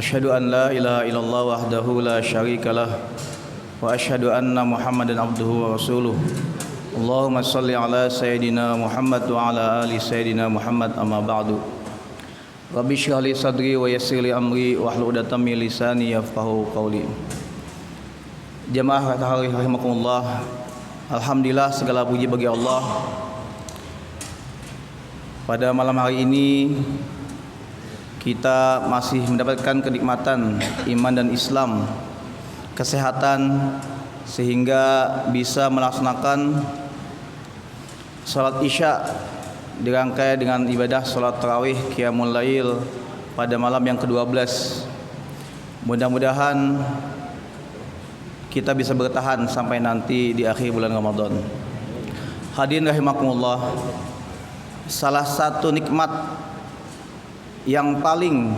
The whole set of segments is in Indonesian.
Asyhadu an la ilaha illallah wahdahu la syarikalah wa asyhadu anna Muhammadan abduhu wa rasuluh. Allahumma shalli ala sayyidina Muhammad wa ala ali sayyidina Muhammad, amma ba'du. Rabbi shrah li sadri wa yassir li amri wahlul 'uqdatam min lisani yafqahu qawli. Jamaah rahimakumullah. Alhamdulillah, segala puji bagi Allah. Pada malam hari ini kita masih mendapatkan kenikmatan iman dan Islam, kesehatan, sehingga bisa melaksanakan salat Isya dirangkai dengan ibadah salat tarawih qiyamul lail pada malam yang ke-12. Mudah-mudahan kita bisa bertahan sampai nanti di akhir bulan Ramadan. Hadirin rahimakumullah, salah satu nikmat yang paling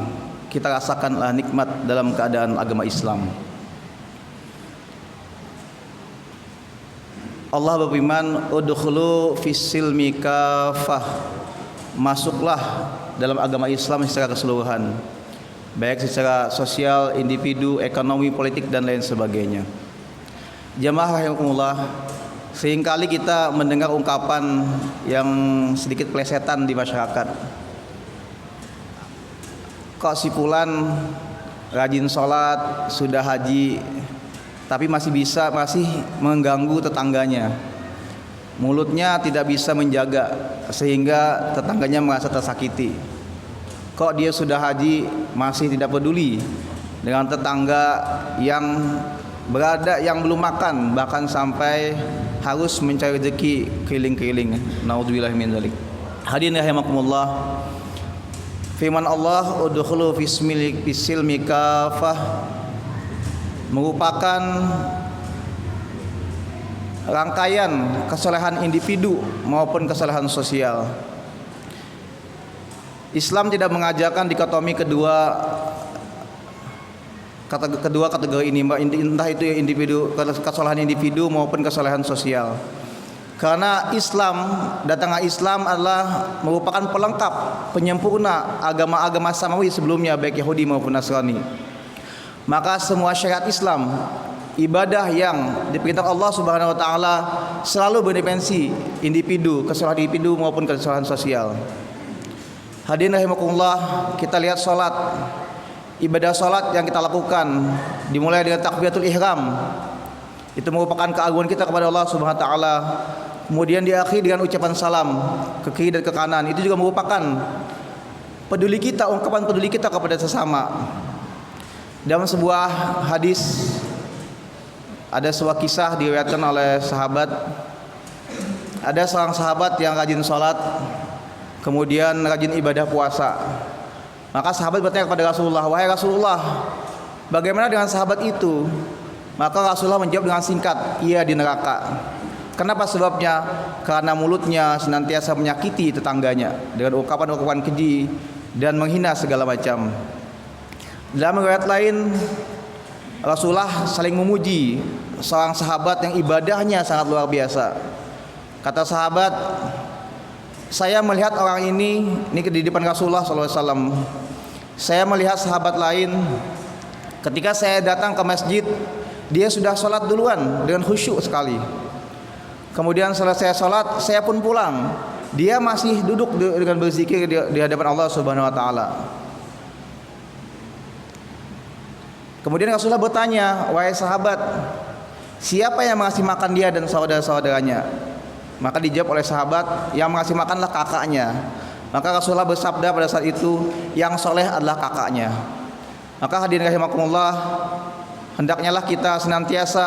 kita rasakanlah nikmat dalam keadaan agama Islam. Allah berfirman, udkhulu fis-silmi kafah, masuklah dalam agama Islam secara keseluruhan, baik secara sosial, individu, ekonomi, politik, dan lain sebagainya. Jamaah rahimakumullah, seringkali kita mendengar ungkapan yang sedikit plesetan di masyarakat. Kok si fulan rajin sholat, sudah haji, tapi masih mengganggu tetangganya. Mulutnya tidak bisa menjaga sehingga tetangganya merasa tersakiti. Kok dia sudah haji masih tidak peduli dengan tetangga yang belum makan, bahkan sampai harus mencari rezeki keliling-keliling. Naudzubillah min dzalik. Hadirin rahimakumullah, firman Allah, udkhulu fis-silmi kafah, merupakan rangkaian kesalehan individu maupun kesalehan sosial. Islam tidak mengajarkan dikotomi kedua kategori ini, entah itu individu, kesalehan individu maupun kesalehan sosial. Karena datangnya Islam adalah merupakan pelengkap, penyempurna agama-agama samawi sebelumnya, baik Yahudi maupun Nasrani. Maka semua syariat Islam, ibadah yang diperintah Allah Subhanahu wa taala selalu berdimensi individu, kesalahan individu maupun kesalahan sosial. Hadirin rahimakumullah, kita lihat salat. Ibadah salat yang kita lakukan dimulai dengan takbiratul ihram. Itu merupakan keagungan kita kepada Allah Subhanahu wa taala. Kemudian diakhiri dengan ucapan salam ke kiri dan ke kanan. Itu juga merupakan ungkapan peduli kita kepada sesama. Dalam sebuah hadis ada sebuah kisah diriwayatkan oleh sahabat. Ada seorang sahabat yang rajin salat, kemudian rajin ibadah puasa. Maka sahabat bertanya kepada Rasulullah, "Wahai Rasulullah, bagaimana dengan sahabat itu?" Maka Rasulullah menjawab dengan singkat, "Ia di neraka." Kenapa sebabnya? Karena mulutnya senantiasa menyakiti tetangganya dengan ucapan-ucapan keji dan menghina segala macam. Dalam riwayat lain, Rasulullah saling memuji seorang sahabat yang ibadahnya sangat luar biasa. Kata sahabat, "Saya melihat orang ini di depan Rasulullah SAW. Saya melihat sahabat lain, ketika saya datang ke masjid, dia sudah sholat duluan dengan khusyuk sekali. Kemudian selesai sholat, saya pun pulang. Dia masih duduk dengan berzikir di hadapan Allah Subhanahu wa taala." Kemudian Rasulullah bertanya, "Wahai sahabat, siapa yang mengasih makan dia dan saudara-saudaranya?" Maka dijawab oleh sahabat, "Yang mengasih makanlah kakaknya." Maka Rasulullah bersabda pada saat itu, "Yang soleh adalah kakaknya." Maka hadirin rahimakumullah, hendaknya kita senantiasa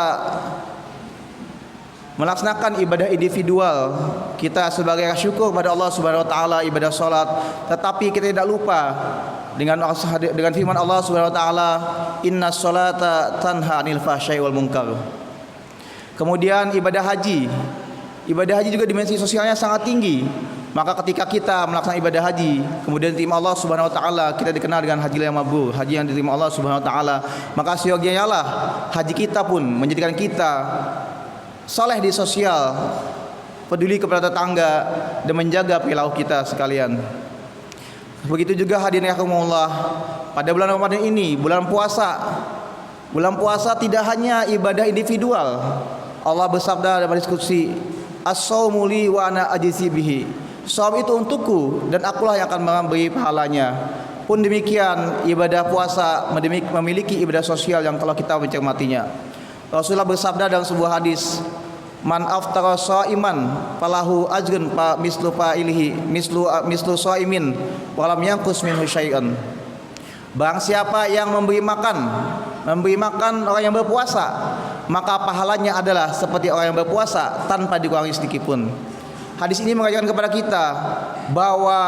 melaksanakan ibadah individual kita sebagai syukur pada Allah Subhanahu wa taala, ibadah salat, tetapi kita tidak lupa dengan firman Allah Subhanahu wa taala, "Innas salata tanha 'anil fahsya'i wal munkar." Kemudian ibadah haji juga dimensi sosialnya sangat tinggi. Maka ketika kita melaksanakan ibadah haji, kemudian diterima Allah Subhanahu wa taala, kita dikenal dengan haji yang mabrur, haji yang diterima Allah Subhanahu wa taala, maka seyogianya lah haji kita pun menjadikan kita saleh di sosial, peduli kepada tetangga, dan menjaga perilaku kita sekalian. Begitu juga hadirin rahimakumullah, pada bulan Ramadan ini, bulan puasa. Bulan puasa tidak hanya ibadah individual. Allah bersabda dalam hadis qudsi, "As-shaumu li wa ana ajzi bihi." Shaum itu untukku dan akulah yang akan memberi pahalanya. Pun demikian ibadah puasa memiliki ibadah sosial yang kalau kita mencermatinya. Rasulullah bersabda dalam sebuah hadis, "Man aftara shaiman falahu ajrun mislu fa'ilihi mislu shaimin wa lam yanqus minhu syai'an." Barang siapa yang memberi makan orang yang berpuasa, maka pahalanya adalah seperti orang yang berpuasa tanpa dikurangi sedikit pun. Hadis ini mengajarkan kepada kita bahwa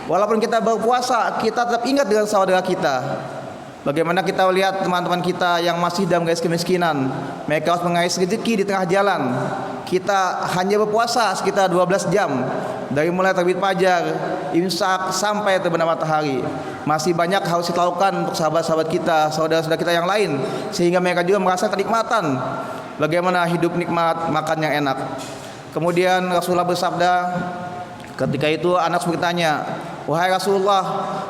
walaupun kita berpuasa, kita tetap ingat dengan saudara kita. Bagaimana kita lihat teman-teman kita yang masih dalam garis kemiskinan, mereka harus mengais rezeki di tengah jalan. Kita hanya berpuasa sekitar 12 jam, dari mulai terbit fajar, imsak sampai terbenam matahari. Masih banyak harus kita lakukan untuk sahabat-sahabat kita, saudara-saudara kita yang lain, sehingga mereka juga merasa kenikmatan bagaimana hidup nikmat, makan yang enak. Kemudian Rasulullah bersabda, ketika itu Anas bertanya, "Wahai Rasulullah,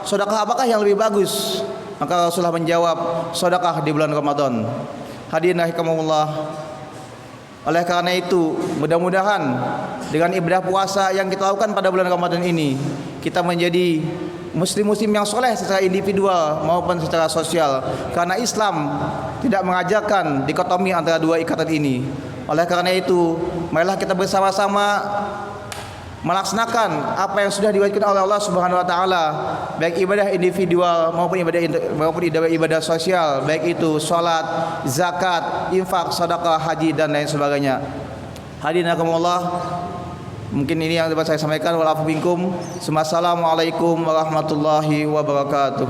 sedekah apakah yang lebih bagus?" Maka Rasulullah menjawab, "Sedekah di bulan Ramadan." Hadirin rahimakumullah, oleh karena itu mudah-mudahan dengan ibadah puasa yang kita lakukan pada bulan Ramadan ini, kita menjadi muslim-muslim yang soleh secara individual maupun secara sosial. Karena Islam tidak mengajarkan dikotomi antara dua ikatan ini. Oleh karena itu, marilah kita bersama-sama melaksanakan apa yang sudah diwajibkan oleh Allah Subhanahu wa taala, baik ibadah individual maupun ibadah sosial, baik itu salat, zakat, infak, sedekah, haji dan lain sebagainya. Hadirin rahimakumullah, mungkin ini yang dapat saya sampaikan. Wa'alaikum minkum. Assalamualaikum warahmatullahi wabarakatuh.